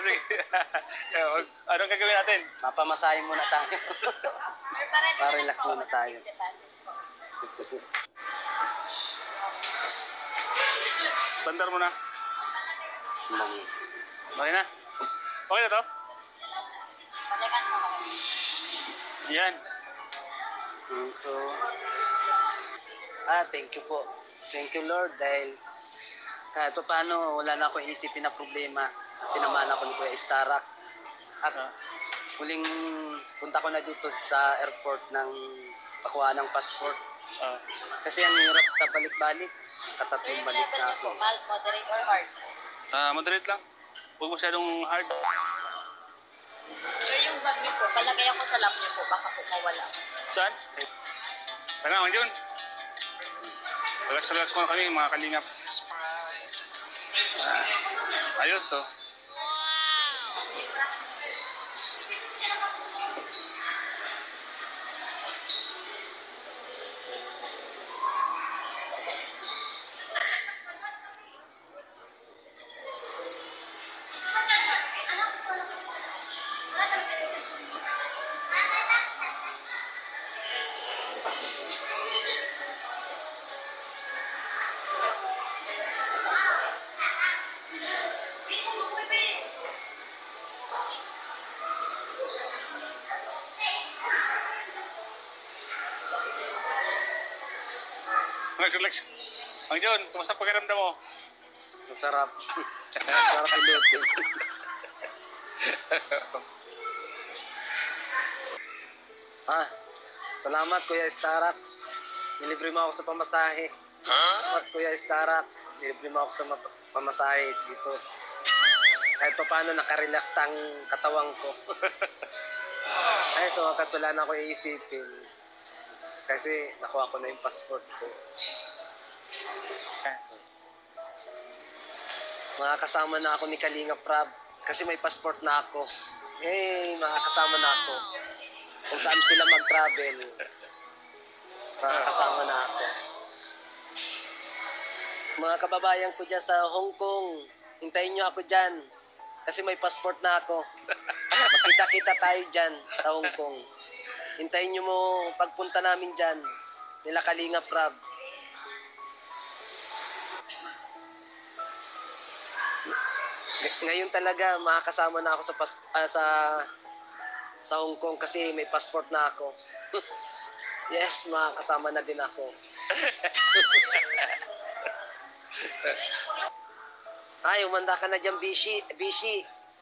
Sige. Anong gagawin natin? Mapamasahin muna tayo. Para relax muna tayo. Bandar mo na. Mami. Okay na? Okay na to? Balikan mo. Yan. So, thank you po. Thank you, Lord, dahil kahit pa paano, wala na akong inisipin na problema. Sinamahan ako ni Kuya Starak. At huling punta ko na dito sa airport ng pakuha ng passport. Kasi ang hirap na balik-balik. Sir, Katatlong yung balik level na niyo ako. po, mild, moderate, or hard? Moderate lang. Huwag masyadong hard. Sir, yung bag niyo po, palagay ako sa lap niyo po, baka po mawala. Saan? Tanga, yun. Relax muna kami, mga kalingap. Ayos, oh. Relax. Mang John, kumusta pakiramdam mo? Masarap. Masarap ilutin. Salamat Kuya Starak. Nilibre mo ako sa pamasahe. Salamat Kuya Starak. Nilibre mo ako sa pamasahe dito. Kahit pa paano nakarelax ang katawang ko. Ay, so wakas wala na ako iisipin. Kasi nakuha ko na yung passport ko. Makakasama na ako ni Kalinga Prab kasi may passport na ako. Makakasama na ako. Kung saan sila mag-travel, makakasama na ako. Mga kababayan ko dyan sa Hong Kong, hintayin nyo ako dyan kasi may passport na ako. Magkita-kita tayo dyan sa Hong Kong. Hintayin nyo mo pagpunta namin dyan, nila Kalinga Prab. Ngayon talaga makakasama na ako sa Hong Kong kasi may passport na ako. Yes, makakasama na din ako. Ay, umanda ka na dyan, Bishi.